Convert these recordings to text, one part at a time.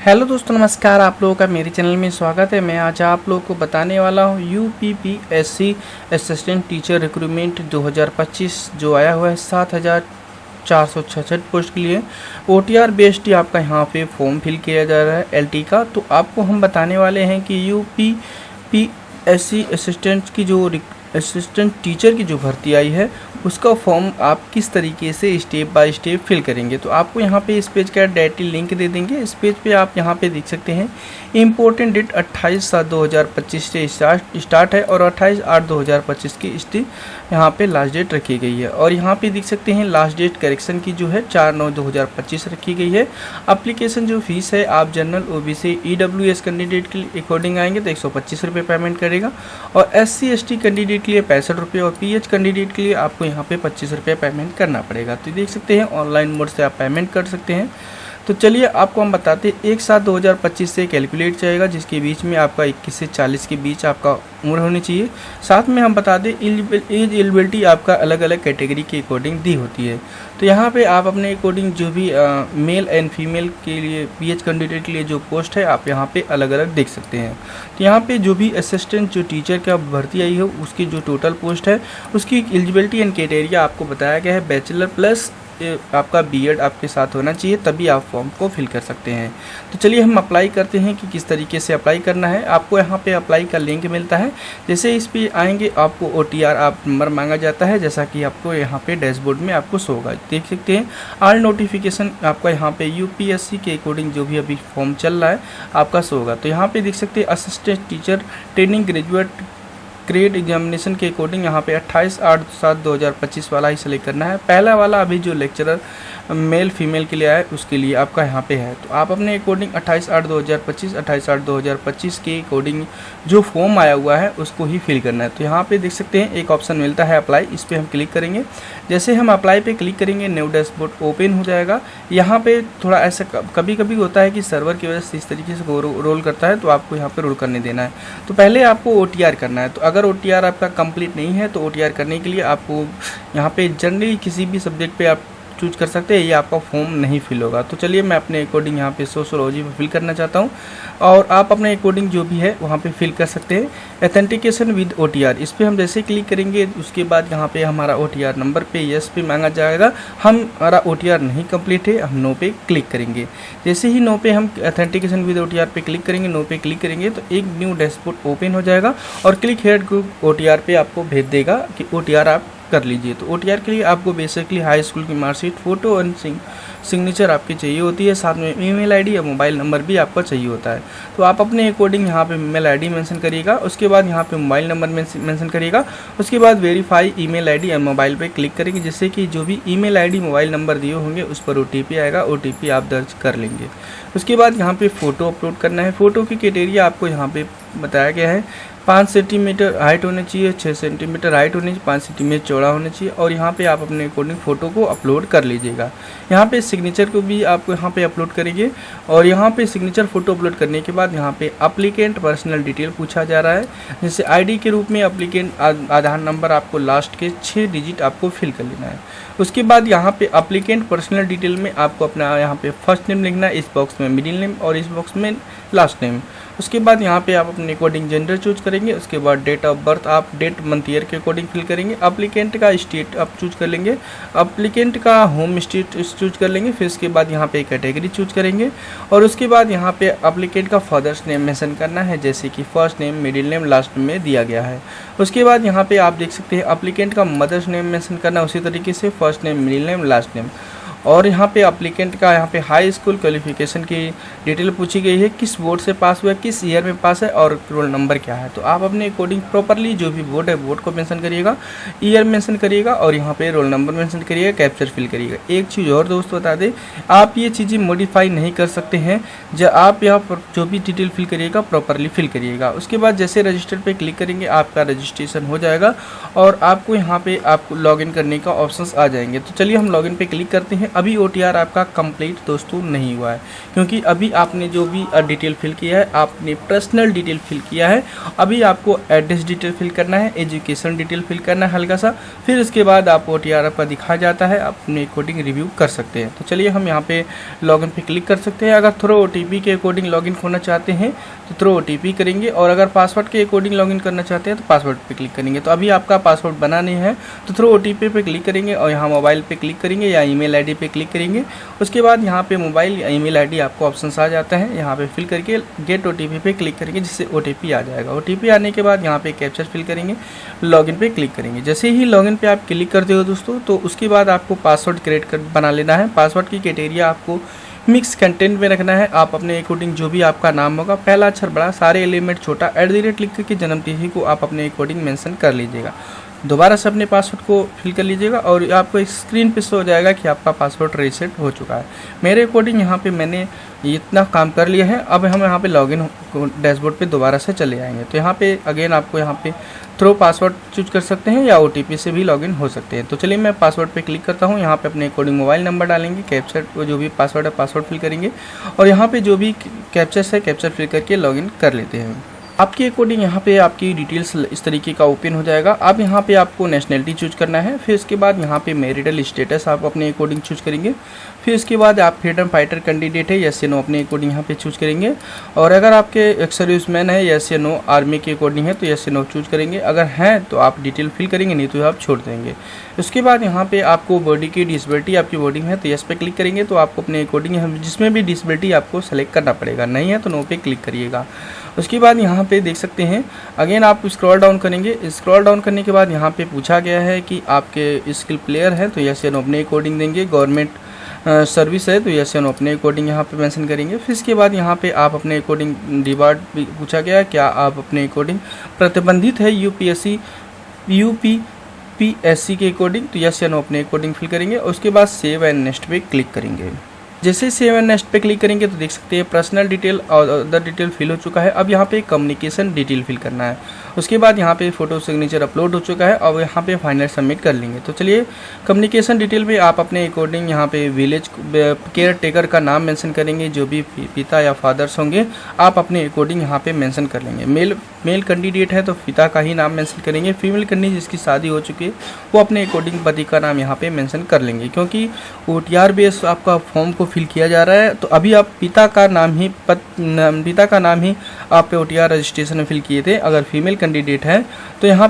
Hello दोस्तों, नमस्कार। आप लोगों का मेरे चैनल में स्वागत है। मैं आज आप लोगों को बताने वाला हूँ यूपीपीएससी असिस्टेंट टीचर रिक्रूटमेंट 2025 जो आया हुआ है 7,466 पोस्ट के लिए। ओटीआर बेस्ड ही आपका यहाँ पे फॉर्म फिल किया जा रहा है एलटी का। तो आपको हम बताने वाले हैं कि यूपीपीएससी असिस्टेंट टीचर की जो भर्ती आई है उसका फॉर्म आप किस तरीके से स्टेप बाय स्टेप फिल करेंगे। तो आपको यहाँ पे इस पेज का डायरेक्टली लिंक दे देंगे। इस पेज पे आप यहाँ पे देख सकते हैं इम्पोर्टेंट डेट 28/7/2025 से स्टार्ट है और 28/8/2025 की यहाँ पे लास्ट डेट रखी गई है। और यहाँ पे देख सकते हैं लास्ट डेट करेक्शन की जो है 4/9/2025 रखी गई है। एप्लीकेशन जो फीस है आप जनरल ओबीसी ईडब्ल्यूएस कैंडिडेट के अकॉर्डिंग आएंगे तो 125 रुपये पेमेंट करेगा और SC/ST कैंडिडेट के लिए 65 रुपये और PH कैंडिडेट के लिए आपको यहाँ पे 25 रुपये पेमेंट करना पड़ेगा। तो देख सकते हैं ऑनलाइन मोड से आप पेमेंट कर सकते हैं। तो चलिए आपको हम बताते हैं 1/7/2025 से कैलकुलेट जाएगा जिसके बीच में आपका 21 से 40 के बीच आपका उम्र होनी चाहिए। साथ में हम बता दें एज एलिजिबिलिटी आपका अलग अलग कैटेगरी के अकॉर्डिंग दी होती है। तो यहाँ पे आप अपने अकॉर्डिंग जो भी मेल एंड फीमेल के लिए PH कैंडिडेट के लिए जो पोस्ट है आप यहाँ पे अलग अलग देख सकते हैं। तो यहाँ पे जो भी असिस्टेंट जो टीचर का भर्ती आई हो उसकी जो टोटल पोस्ट है उसकी एलिजिबिलिटी एंड क्राइटेरिया आपको बताया गया है। बैचलर प्लस आपका बीएड आपके साथ होना चाहिए तभी आप फॉर्म को फिल कर सकते हैं। तो चलिए हम अप्लाई करते हैं कि किस तरीके से अप्लाई करना है। आपको यहाँ पे अप्लाई का लिंक मिलता है। जैसे इस पे आएंगे आपको OTR आप नंबर मांगा जाता है जैसा कि आपको यहाँ पे डैशबोर्ड में आपको शो होगा। देख सकते हैं ऑल नोटिफिकेशन आपका यहाँ पे यूपीएससी के अकॉर्डिंग जो भी अभी फॉर्म चल रहा है आपका शो होगा। तो यहाँ पे देख सकते हैं assistant teacher training graduate grade examination के अकॉर्डिंग यहाँ पे 28/8/2025 वाला ही सेलेक्ट करना है। पहला वाला अभी जो लेक्चरर मेल फीमेल के लिए आया उसके लिए आपका यहाँ पे है। तो आप अपने अकॉर्डिंग 28/8/2025 के अकॉर्डिंग जो फॉर्म आया हुआ है उसको ही फिल करना है। तो यहाँ पे देख सकते हैं एक ऑप्शन मिलता है अप्लाई, इस पर हम क्लिक करेंगे। जैसे हम अप्लाई पे क्लिक करेंगे न्यू डैशबोर्ड ओपन हो जाएगा। यहाँ पे थोड़ा ऐसा कभी कभी होता है कि सर्वर की वजह से इस तरीके से रोल करता है तो आपको यहाँ पे रोल करने देना है। तो पहले आपको OTR करना है। तो अगर OTR आपका कंप्लीट नहीं है तो OTR करने के लिए आपको यहाँ पे जनरली किसी भी सब्जेक्ट पे आप चूज कर सकते हैं, ये आपका फॉर्म नहीं फिल होगा। तो चलिए मैं अपने अकॉर्डिंग यहाँ पे सोशियोलॉजी पे फिल करना चाहता हूँ और आप अपने अकॉर्डिंग जो भी है वहाँ पे फिल कर सकते हैं। ऑथेंटिकेशन विद OTR इस पर हम जैसे क्लिक करेंगे उसके बाद यहाँ पे हमारा OTR नंबर पे यस पे मांगा जाएगा। हमारा OTR नहीं कंप्लीट है, हम नो पे क्लिक करेंगे। जैसे ही नो पे हम ऑथेंटिकेशन विद OTR पे क्लिक करेंगे, नो पे क्लिक करेंगे तो एक न्यू डैशबोर्ड ओपन हो जाएगा और क्लिक हेयर OTR पे आपको भेज देगा कि OTR आप कर लीजिए। तो OTR के लिए आपको बेसिकली हाई स्कूल की मार्कशीट, फोटो और सिग्नेचर आपकी चाहिए होती है। साथ में ईमेल आईडी या मोबाइल नंबर भी आपका चाहिए होता है। तो आप अपने अकॉर्डिंग यहाँ पे ईमेल आईडी मेंशन करिएगा, उसके बाद यहाँ पे मोबाइल नंबर मेंशन करिएगा, उसके बाद वेरीफाई ईमेल आईडी या मोबाइल पे क्लिक करेंगे जिससे कि जो भी ईमेल आईडी मोबाइल नंबर दिए होंगे उस पर OTP आएगा, OTP आप दर्ज कर लेंगे। उसके बाद यहाँ पे फ़ोटो अपलोड करना है। फ़ोटो की क्राइटेरिया आपको यहाँ पे बताया गया है। 5 सेंटीमीटर हाइट होनी चाहिए, 6 सेंटीमीटर हाइट होनी चाहिए, 5 सेंटीमीटर चौड़ा होना चाहिए और यहाँ पे आप अपने अकॉर्डिंग फ़ोटो को अपलोड कर लीजिएगा। यहाँ पे सिग्नेचर को भी आप यहाँ पे अपलोड करेंगे और यहाँ पे सिग्नेचर फ़ोटो अपलोड करने के बाद यहाँ पे एप्लीकेंट पर्सनल डिटेल पूछा जा रहा है। जैसे ID के रूप में एप्लीकेंट आधार नंबर आपको लास्ट के 6 डिजिट आपको फिल कर लेना है। उसके बाद यहाँ पे एप्लीकेंट पर्सनल डिटेल में आपको अपना यहाँ पे फर्स्ट नेम लिखना है, इस बॉक्स में मिडिल नेम और इस बॉक्स में लास्ट नेम। उसके बाद यहाँ पे आप अपने अकॉर्डिंग जेंडर चूज करेंगे। उसके बाद डेट ऑफ बर्थ आप डेट मंथ ईयर के अकॉर्डिंग फिल करेंगे। एप्लीकेंट का स्टेट आप चूज कर लेंगे, एप्लीकेंट का होम स्टेट चूज कर लेंगे। फिर उसके बाद यहाँ पे कैटेगरी चूज करेंगे और उसके बाद यहाँ पे एप्लीकेंट का फादर्स नेम मेंशन करना है जैसे कि first name, middle name, last में दिया गया है। उसके बाद यहाँ पे आप देख सकते हैं एप्लीकेंट का मदर्स नेम मेंशन करना उसी तरीके से first name, middle name, last name. और यहाँ पे एप्लीकेंट का यहाँ पे हाई स्कूल क्वालिफिकेशन की डिटेल पूछी गई है, किस बोर्ड से पास हुआ है, किस ईयर में पास है और रोल नंबर क्या है। तो आप अपने अकॉर्डिंग प्रॉपरली जो भी बोर्ड है बोर्ड को मेंशन करिएगा, ईयर मेंशन करिएगा और यहाँ पे रोल नंबर मेंशन करिएगा, कैप्चर फिल करिएगा। एक चीज़ और दोस्तों बता दें, आप ये चीज़ें मॉडिफाई नहीं कर सकते हैं। जब आप यहाँ पर जो भी डिटेल फिल करिएगा प्रॉपरली फिल करिएगा। उसके बाद जैसे रजिस्टर पे क्लिक करेंगे आपका रजिस्ट्रेशन हो जाएगा और आपको यहाँ पे आपको लॉगिन करने का ऑप्शंस आ जाएंगे। तो चलिए हम लॉगिन पे क्लिक करते हैं अभी OTR आपका कंप्लीट दोस्तों नहीं हुआ है, क्योंकि अभी आपने जो भी डिटेल फिल किया है, आपने पर्सनल डिटेल फिल किया है, अभी आपको एड्रेस डिटेल फिल करना है, एजुकेशन डिटेल फिल करना है हल्का सा, फिर इसके बाद आप OTR आपका दिखा जाता है, आप अपने अकॉर्डिंग रिव्यू कर सकते हैं। तो चलिए हम यहाँ पे लॉगिन पे क्लिक कर सकते हैं। अगर थ्रू OTP के अकॉर्डिंग लॉगिन होना चाहते हैं तो थ्रू OTP करेंगे, और अगर पासवर्ड के अकॉर्डिंग लॉगिन करना चाहते हैं तो पासवर्ड पे क्लिक करेंगे। तो अभी आपका पासवर्ड बना नहीं है तो थ्रू OTP पे क्लिक करेंगे और यहाँ मोबाइल पे क्लिक करेंगे या ईमेल आईडी पे क्लिक करेंगे। उसके बाद यहाँ पे मोबाइल या ईमेल आईडी आपको ऑप्शन आ जाता है, यहाँ पे फिल करके गेट OTP पे क्लिक करेंगे, जिससे OTP आ जाएगा। OTP आने के बाद यहाँ पे कैप्चर फिल करेंगे, लॉगिन पे क्लिक करेंगे। जैसे ही लॉगिन पे आप क्लिक करते हो दोस्तों, तो उसके बाद आपको पासवर्ड क्रिएट कर बना लेना है। पासवर्ड की क्राइटेरिया आपको मिक्स कंटेंट में रखना है। आप अपने अकॉर्डिंग जो भी आपका नाम होगा, पहला अक्षर बड़ा, सारे एलिमेंट छोटा, @ लिख करके जन्म तिथि को आप अपने अकॉर्डिंग मेंशन कर लीजिएगा। दोबारा से अपने पासवर्ड को फिल कर लीजिएगा और आपको स्क्रीन पे शो हो जाएगा कि आपका पासवर्ड रीसेट हो चुका है। मेरे अकॉर्डिंग यहाँ पे मैंने इतना काम कर लिया है। अब हम यहाँ पे लॉगिन डैशबोर्ड पे दोबारा से चले आएंगे। तो यहाँ पे अगेन आपको यहाँ पे थ्रू पासवर्ड चूज कर सकते हैं या OTP से भी लॉगिन हो सकते हैं। तो चलिए मैं पासवर्ड पे क्लिक करता हूँ। यहाँ पे अपने अकॉर्डिंग मोबाइल नंबर डालेंगे, कैप्चर जो भी पासवर्ड है पासवर्ड फिल करेंगे और यहाँ पे जो भी कैप्चर्स है कैप्चर फिल करके लॉगिन कर लेते हैं। आपके अकॉर्डिंग यहाँ पे आपकी डिटेल्स इस तरीके का ओपन हो जाएगा। अब यहाँ पे आपको नेशनलिटी चूज करना है, फिर इसके बाद यहाँ पे मैरिटल स्टेटस आप अपने अकॉर्डिंग चूज करेंगे, फिर इसके बाद आप फ्रीडम फाइटर कैंडिडेट है यस या नो अपने अकॉर्डिंग यहाँ पे चूज करेंगे, और अगर आपके एक्स सर्विसमैन है यस या नो, आर्मी के अकॉर्डिंग है तो यस या नो चूज करेंगे, अगर हैं तो आप डिटेल फिल करेंगे, नहीं तो आप छोड़ देंगे। उसके बाद यहाँ पे आपको बॉडी की डिसेबिलिटी आपकी बॉडी में है तो यस पे क्लिक करेंगे, तो आपको अपने अकॉर्डिंग जिसमें भी डिसेबिलिटी आपको सेलेक्ट करना पड़ेगा, नहीं है तो नो पे क्लिक करिएगा। उसके बाद यहाँ पे देख सकते हैं अगेन आप स्क्रॉल डाउन करेंगे। स्क्रॉल डाउन करने के बाद यहाँ पे पूछा गया है कि आपके स्किल प्लेयर है तो यस या नो अपने अकॉर्डिंग देंगे, गवर्नमेंट सर्विस है तो यस या नो अपने अकॉर्डिंग यहाँ पे मेंशन करेंगे। फिर इसके बाद यहाँ पे आप अपने अकॉर्डिंग रिवार्ड भी पूछा गया है, क्या आप अपने अकॉर्डिंग प्रतिबंधित है UPSC के अकॉर्डिंग, तो यस या नो अपने अकॉर्डिंग फिल करेंगे। उसके बाद सेव एंड नेक्स्ट पे क्लिक करेंगे। जैसे सेव एंड नेक्स्ट पे क्लिक करेंगे तो देख सकते हैं पर्सनल डिटेल और अदर डिटेल फिल हो चुका है। अब यहाँ पे कम्युनिकेशन डिटेल फिल करना है। उसके बाद यहाँ पे फोटो सिग्नेचर अपलोड हो चुका है और यहाँ पे फाइनल सबमिट कर लेंगे। तो चलिए कम्युनिकेशन डिटेल में आप अपने अकॉर्डिंग यहाँ पे विलेज केयर टेकर का नाम मेंशन करेंगे, जो भी पिता या फादर्स होंगे आप अपने अकॉर्डिंग यहाँ पे मेंशन कर लेंगे। मेल कैंडिडेट है तो पिता का ही नाम मेंशन करेंगे, फीमेल कैंडिडेट जिसकी शादी हो चुकी है वो अपने अकॉर्डिंग पति का नाम यहाँ पे मेंशन कर लेंगे। क्योंकि OTR बेस आपका फॉर्म को फिल किया जा रहा है तो अभी आप पिता का नाम ही आप पे OTR रजिस्ट्रेशन में फिल किए थे। अगर फीमेल कैंडिडेट है तो यहाँ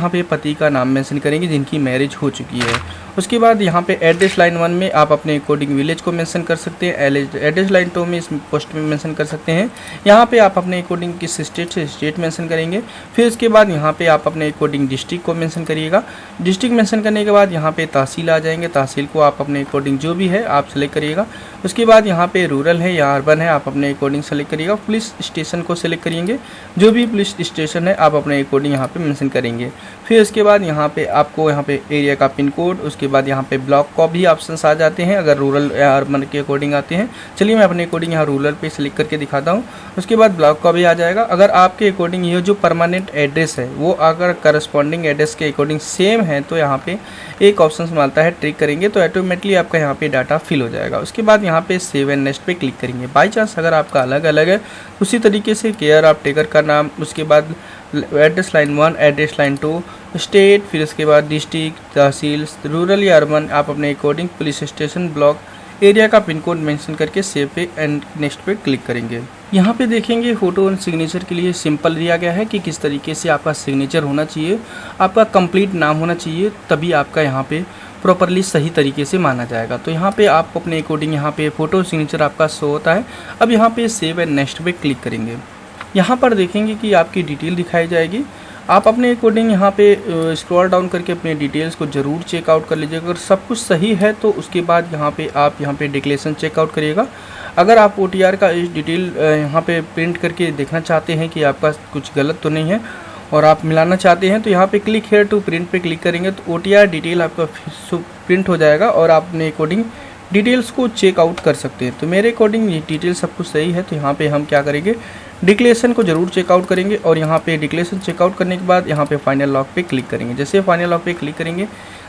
पे पति का नाम मेंशन करेंगे जिनकी मैरिज हो चुकी है। उसके बाद यहाँ पे एड्रेस लाइन 1 में आप अपने अकॉर्डिंग विलेज को मेंशन कर सकते हैं, एड्रेस लाइन 2 में इस पोस्ट में मेंशन कर सकते हैं। यहाँ पे आप अपने अकॉर्डिंग किस स्टेट से स्टेट मेंशन करेंगे। फिर उसके बाद यहाँ पे आप अपने अकॉर्डिंग डिस्ट्रिक्ट को मेंशन करिएगा। डिस्ट्रिक्ट मेंशन करने के बाद यहाँ पे तहसील आ जाएंगे, तहसील को आप अपने अकॉर्डिंग जो भी है आप सेलेक्ट करिएगा। उसके बाद यहाँ पे रूरल है या अर्बन है आप अपने अकॉर्डिंग सेलेक्ट करिएगा। पुलिस स्टेशन को सेलेक्ट करिएंगे, जो भी पुलिस स्टेशन है आप अपने अकॉर्डिंग यहाँ पे मेंशन करेंगे। फिर उसके बाद यहाँ पे आपको यहाँ पे एरिया का पिन कोड, उसके बाद यहाँ पे ब्लॉक का भी ऑप्शंस आ जाते हैं अगर रूरल या अर्बन के अकॉर्डिंग आते हैं। चलिए मैं अपने अकॉर्डिंग यहाँ रूरल पे सेलेक्ट करके दिखाता हूँ। उसके बाद ब्लॉक का भी आ जाएगा। अगर आपके अकॉर्डिंग ये जो परमानेंट एड्रेस है वो अगर करस्पॉन्डिंग एड्रेस के अकॉर्डिंग सेम है तो यहाँ पे एक ऑप्शन मिलता है, ट्रिक करेंगे तो ऑटोमेटिकली आपका यहाँ पे डाटा फिल हो जाएगा। उसके बाद यहाँ पे सेव एंड नेक्स्ट पे क्लिक करेंगे। बाई चांस अगर आपका अलग अलग है उसी तरीके से केयर आप टेकर का नाम, उसके बाद address line 1, address line 2, state, फिर उसके बाद डिस्ट्रिक्ट, तहसील, रूरल या अर्बन आप अपने according police station, block, area का पिन कोड मेंशन करके सेव पे एंड नेक्स्ट पे क्लिक करेंगे। यहाँ पे देखेंगे फोटो एंड सिग्नेचर के लिए सिंपल दिया गया है कि किस तरीके से आपका सिग्नेचर होना चाहिए, आपका कंप्लीट नाम होना चाहिए, तभी आपका यहाँ पे प्रॉपरली सही तरीके से माना जाएगा। तो यहाँ पे आप अपने अकॉर्डिंग यहाँ पे फोटो सिग्नेचर आपका शो होता है। अब यहाँ पे सेव एंड नेक्स्ट पे क्लिक करेंगे। यहाँ पर देखेंगे कि आपकी डिटेल दिखाई जाएगी। आप अपने अकॉर्डिंग यहाँ पे स्क्रॉल डाउन करके अपने डिटेल्स को ज़रूर चेकआउट कर लीजिएगा। अगर सब कुछ सही है तो उसके बाद यहाँ पे आप यहाँ पे डिक्लेरेशन चेकआउट करिएगा। अगर आप OTR का इस डिटेल यहाँ पे प्रिंट करके देखना चाहते हैं कि आपका कुछ गलत तो नहीं है और आप मिलाना चाहते हैं तो यहाँ पे क्लिक हेयर टू प्रिंट पे क्लिक करेंगे तो OTR डिटेल आपका प्रिंट हो जाएगा और आप अपने अकॉर्डिंग डिटेल्स को चेकआउट कर सकते हैं। तो मेरे अकॉर्डिंग ये डिटेल सब कुछ सही है तो यहाँ पे हम क्या करेंगे, डिक्लेरेशन को जरूर चेकआउट करेंगे और यहाँ पे डिक्लेरेशन चेकआउट करने के बाद यहाँ पे फाइनल लॉक पे क्लिक करेंगे। जैसे फाइनल लॉक पे क्लिक करेंगे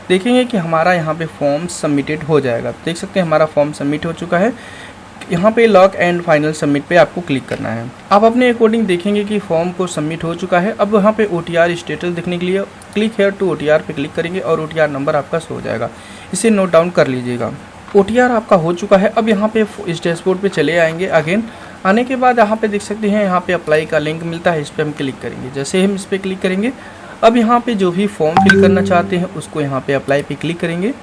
देखेंगे कि हमारा यहाँ पे फॉर्म सबमिटेड हो जाएगा। देख सकते हैं हमारा फॉर्म सबमिट हो चुका है। यहाँ पे लॉक एंड फाइनल सबमिट पे आपको क्लिक करना है। आप अपने अकॉर्डिंग देखेंगे कि फॉर्म को सबमिट हो चुका है। अब यहाँ पे OTR स्टेटस देखने के लिए क्लिक हेयर टू OTR पे क्लिक करेंगे और OTR नंबर आपका शो हो जाएगा, इसे नोट डाउन कर लीजिएगा। OTR आपका हो चुका है। अब यहाँ पे इस डैशबोर्ड पे चले आएंगे। अगेन आने के बाद यहाँ पे देख सकते हैं यहाँ पे अप्लाई का लिंक मिलता है, इस पर हम क्लिक करेंगे। जैसे हम इस पर क्लिक करेंगे, अब यहाँ पे जो भी फॉर्म फिल करना चाहते हैं उसको यहाँ पे अप्लाई पे क्लिक करेंगे।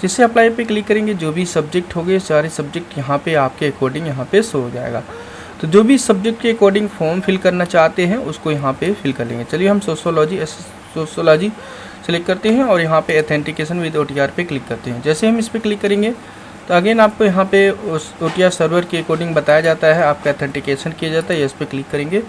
जिससे अप्लाई पे क्लिक करेंगे जो भी सब्जेक्ट हो गए सारे सब्जेक्ट यहाँ पे आपके अकॉर्डिंग यहाँ पे शो हो जाएगा। तो जो भी सब्जेक्ट के अकॉर्डिंग फॉर्म फिल करना चाहते हैं उसको यहाँ पे फिल कर लेंगे। चलिए हम सोशोलॉजी सेलेक्ट करते हैं और यहाँ पे ऑथेंटिकेशन विद OTR पे क्लिक करते हैं। जैसे हम इस पर क्लिक करेंगे तो अगेन आपको यहाँ पे उस OTR सर्वर के अकॉर्डिंग बताया जाता है, आपका ऑथेंटिकेशन किया जाता है। इस पर क्लिक करेंगे,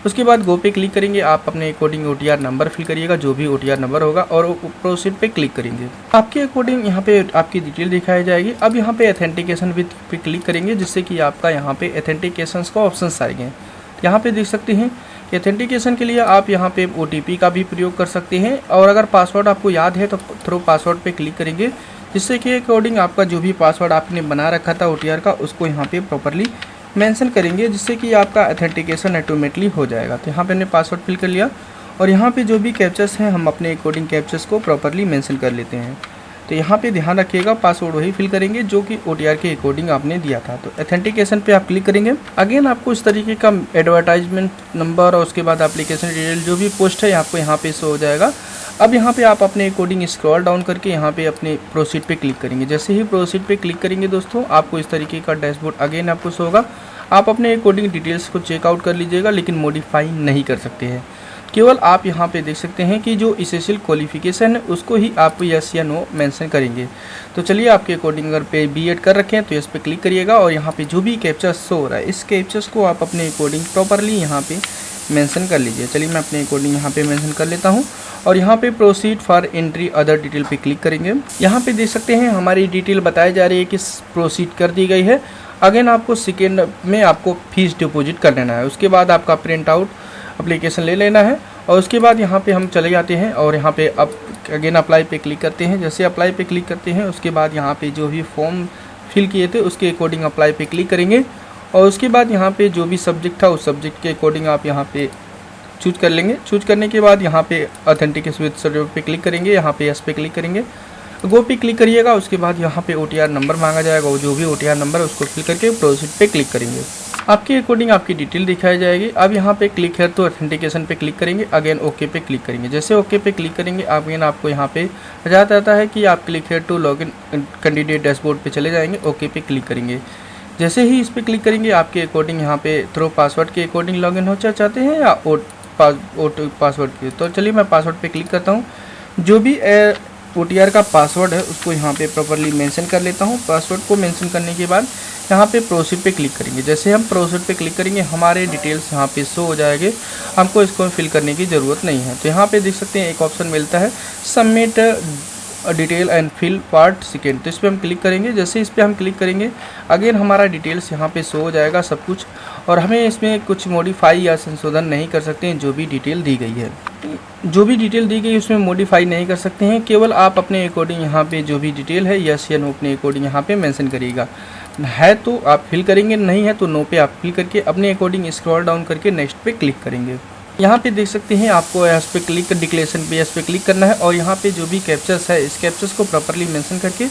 उसके बाद गो पे क्लिक करेंगे। आप अपने अकॉर्डिंग OTR नंबर फिल करिएगा, जो भी OTR नंबर होगा, और प्रोसीड पे क्लिक करेंगे। आपके अकॉर्डिंग यहाँ पे आपकी डिटेल दिखाई जाएगी। अब यहाँ पे ऑथेंटिकेशन विद पे क्लिक करेंगे, जिससे कि आपका यहाँ पे ऑथेंटिकेशन का ऑप्शन आएंगे। यहाँ पे देख सकते हैं कि ऑथेंटिकेशन के लिए आप यहाँ पे OTP का भी प्रयोग कर सकते हैं, और अगर पासवर्ड आपको याद है तो थ्रो पासवर्ड पे क्लिक करेंगे, जिससे कि अकॉर्डिंग आपका जो भी पासवर्ड आपने बना रखा था OTR का उसको यहाँ पे प्रॉपरली मेंशन करेंगे, जिससे कि आपका ऑथेंटिकेशन ऑटोमेटिकली हो जाएगा। तो यहाँ पे हमने पासवर्ड फिल कर लिया और यहाँ पे जो भी कैप्चर्स हैं हम अपने अकॉर्डिंग कैप्चर्स को प्रॉपरली मेंशन कर लेते हैं। तो यहाँ पे ध्यान रखिएगा पासवर्ड वही फिल करेंगे जो कि OTR के अकॉर्डिंग आपने दिया था। तो ऑथेंटिकेशन पे आप क्लिक करेंगे। अगेन आपको इस तरीके का एडवर्टाइजमेंट नंबर और उसके बाद एप्लीकेशन डिटेल जो भी पोस्ट है आपको यहाँ पे शो हो जाएगा। अब यहाँ पे आप अपने अकॉर्डिंग स्क्रॉल डाउन करके यहाँ पे अपने प्रोसीड पे क्लिक करेंगे। जैसे ही प्रोसीड पे क्लिक करेंगे दोस्तों आपको इस तरीके का डैशबोर्ड अगेन आपको शो होगा। आप अपने अकॉर्डिंग डिटेल्स को चेकआउट कर लीजिएगा, लेकिन मॉडिफाई नहीं कर सकते हैं। केवल आप यहाँ पे देख सकते हैं कि जो एसेंशियल क्वालिफिकेशन है उसको ही आप यस या नो मेंशन करेंगे। तो चलिए आपके अकॉर्डिंग अगर पे B.Ed कर रखे हैं तो इस पर क्लिक करिएगा और यहाँ पे जो भी कैप्चर्स शो हो रहा है इस कैप्चर्स को आप अपने अकॉर्डिंग प्रॉपरली यहाँ पे मेंशन कर लीजिए। चलिए मैं अपने अकॉर्डिंग यहाँ पे मेंशन कर लेता हूँ और यहाँ पे proceed for entry other detail पे क्लिक करेंगे। यहाँ पे देख सकते हैं हमारी डिटेल बताई जा रही है कि प्रोसीड कर दी गई है। अगेन आपको सेकेंड में आपको फीस डिपॉजिट कर लेना है, उसके बाद आपका प्रिंट आउट एप्लीकेशन ले लेना है और उसके बाद यहाँ पे हम चले जाते हैं और यहाँ पे अब अगेन अप्लाई पे क्लिक करते हैं। जैसे अप्लाई पे क्लिक करते हैं उसके बाद यहाँ पे जो भी फॉर्म फिल किए थे उसके अकॉर्डिंग अप्लाई पे क्लिक करेंगे और उसके बाद यहाँ पे जो भी सब्जेक्ट था उस सब्जेक्ट के अकॉर्डिंग आप यहाँ पे चूज कर लेंगे। चूज करने के बाद यहाँ पे ऑथेंटिकेशन विद सर्टिफिकेट पे क्लिक करेंगे, यहाँ पे यस पे क्लिक करेंगे, गो पे क्लिक करिएगा। उसके बाद यहाँ पे OTR नंबर मांगा जाएगा, वो जो भी OTR नंबर है उसको फिल करके प्रोसीड पे क्लिक करेंगे। आपके अकॉर्डिंग आपकी डिटेल दिखाई जाएगी। अब यहाँ पे क्लिक है तो ऑथेंटिकेशन पे क्लिक करेंगे, अगेन ओके पे क्लिक करेंगे। जैसे ओके पे क्लिक करेंगे अगेन आपको यहाँ पे बताया जाता है कि आप क्लिक है टू लॉगिन कैंडिडेट डैशबोर्ड पे चले जाएंगे, ओके पे क्लिक करेंगे। जैसे ही इस पर क्लिक करेंगे आपके अकॉर्डिंग यहाँ पे थ्रो पासवर्ड के अकॉर्डिंग लॉगिन हो चाहते हैं या पासवर्ड के, तो चलिए मैं पासवर्ड पे क्लिक करता हूँ। जो भी OTR का पासवर्ड है उसको यहाँ पे प्रॉपरली मेंशन कर लेता हूँ। पासवर्ड को मेंशन करने के बाद यहाँ पे प्रोसीड पे क्लिक करेंगे। जैसे हम प्रोसीड पे क्लिक करेंगे हमारे डिटेल्स यहाँ पे शो हो जाएंगे, हमको इसको फिल करने की ज़रूरत नहीं है। तो यहाँ पे देख सकते हैं एक ऑप्शन मिलता है submit detail and fill part second, तो इस पर हम क्लिक करेंगे। जैसे इस पर हम क्लिक करेंगे अगेन हमारा डिटेल्स यहाँ पे शो हो जाएगा सब कुछ, और हमें इसमें कुछ मॉडिफाई या संशोधन नहीं कर सकते हैं। जो भी डिटेल दी गई है उसमें मॉडिफाई नहीं कर सकते हैं। केवल आप अपने अकॉर्डिंग यहाँ पे जो भी डिटेल है यस या नो अपने अकॉर्डिंग यहाँ पे मेंशन करिएगा। है तो आप फिल करेंगे, नहीं है तो नो पे आप फिल करके अपने अकॉर्डिंग स्क्रॉल डाउन करके नेक्स्ट पे क्लिक करेंगे। यहाँ पे देख सकते हैं आपको इस पे क्लिक डिक्लेरेशन पे इस पे क्लिक करना है और यहाँ पे जो भी कैप्चर्स है इस कैप्चर्स को प्रॉपरली मेंशन करके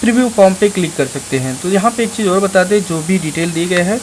प्रीव्यू फॉर्म पे क्लिक कर सकते हैं। तो यहाँ पे एक चीज़ और बता दें, जो भी डिटेल दी गई है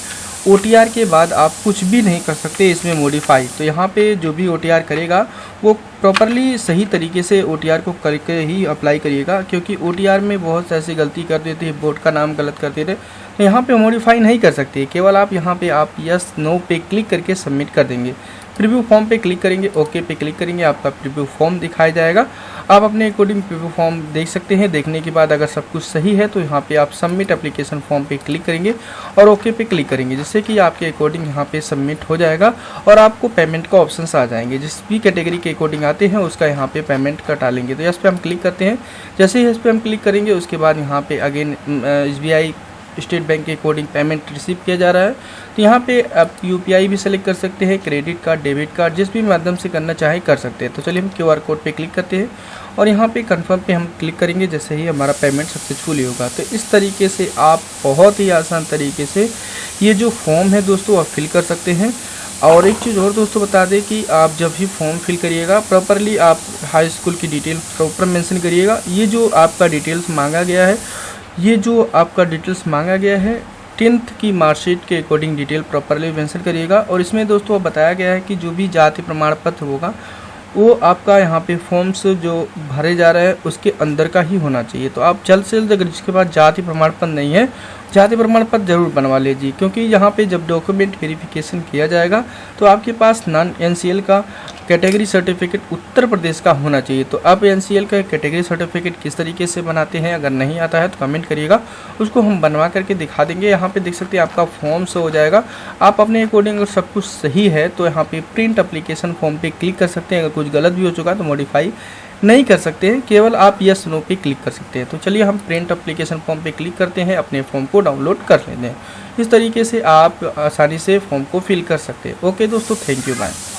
OTR के बाद आप कुछ भी नहीं कर सकते इसमें मॉडिफाई। तो यहाँ पे जो भी OTR करेगा वो प्रॉपरली सही तरीके से OTR को करके ही अप्लाई करिएगा, क्योंकि OTR में बहुत ऐसी गलती कर देते हैं, बोर्ड का नाम गलत कर देते, तो यहाँ पे मॉडिफाई नहीं कर सकते। केवल आप यहाँ पे आप यस नो पे क्लिक करके सबमिट कर देंगे। प्रीव्यू फॉर्म पे क्लिक करेंगे, ओके पे क्लिक करेंगे, आपका प्रीव्यू फॉर्म दिखाया जाएगा। आप अपने अकॉर्डिंग प्रीव्यू फॉर्म देख सकते हैं। देखने के बाद अगर सब कुछ सही है तो यहाँ पे आप सबमिट एप्लीकेशन फॉर्म पे क्लिक करेंगे और ओके पे क्लिक करेंगे, जिससे कि आपके अकॉर्डिंग यहाँ पे सबमिट हो जाएगा और आपको पेमेंट का ऑप्शंस आ जाएंगे। जिस भी कैटेगरी के अकॉर्डिंग आते हैं उसका यहाँ पे पेमेंट कटा लेंगे। तो इस पर हम क्लिक करते हैं। जैसे ही इस पर हम क्लिक करेंगे उसके बाद यहाँ पे अगेन SBI स्टेट बैंक के अकॉर्डिंग पेमेंट रिसीव किया जा रहा है। तो यहाँ पे आप UPI भी सेलेक्ट कर सकते हैं, क्रेडिट कार्ड, डेबिट कार्ड, जिस भी माध्यम से करना चाहे कर सकते हैं। तो चलिए हम QR कोड पे क्लिक करते हैं और यहाँ पे कंफर्म पे हम क्लिक करेंगे। जैसे ही हमारा पेमेंट सक्सेसफुली होगा, तो इस तरीके से आप बहुत ही आसान तरीके से ये जो फॉर्म है दोस्तों आप फिल कर सकते हैं। और एक चीज़ और दोस्तों बता दें कि आप जब भी फॉर्म फिल करिएगा प्रॉपरली आप हाई स्कूल की डिटेल प्रॉपर मेंशन करिएगा। ये जो आपका डिटेल्स मांगा गया है, ये जो आपका डिटेल्स मांगा गया है 10th की मार्कशीट के अकॉर्डिंग डिटेल प्रॉपरली मेंशन करिएगा। और इसमें दोस्तों बताया गया है कि जो भी जाति प्रमाण पत्र होगा वो आपका यहाँ पे फॉर्म्स जो भरे जा रहे हैं उसके अंदर का ही होना चाहिए। तो आप जल्द से जल्द अगर जिसके पास जाति प्रमाण पत्र नहीं है, जाति प्रमाण पत्र जरूर बनवा लीजिए, क्योंकि यहाँ पे जब डॉक्यूमेंट वेरिफिकेशन किया जाएगा तो आपके पास नॉन एनसीएल का कैटेगरी सर्टिफिकेट उत्तर प्रदेश का होना चाहिए। तो आप एनसीएल का कैटेगरी सर्टिफिकेट किस तरीके से बनाते हैं, अगर नहीं आता है तो कमेंट करिएगा, उसको हम बनवा करके दिखा देंगे। यहाँ पे देख सकते हैं आपका फॉर्म शो हो जाएगा। आप अपने अकॉर्डिंग अगर सब कुछ सही है तो यहाँ पे प्रिंट एप्लीकेशन फॉर्म पे क्लिक कर सकते हैं। अगर कुछ गलत भी हो चुका है तो मॉडिफाई नहीं कर सकते हैं, केवल आप यस नो पे क्लिक कर सकते हैं। तो चलिए हम प्रिंट एप्लीकेशन फॉर्म पे क्लिक करते हैं, अपने फॉर्म को डाउनलोड कर लेते हैं। इस तरीके से आप आसानी से फॉर्म को फिल कर सकते हैं। ओके दोस्तों, थैंक यू, बाय।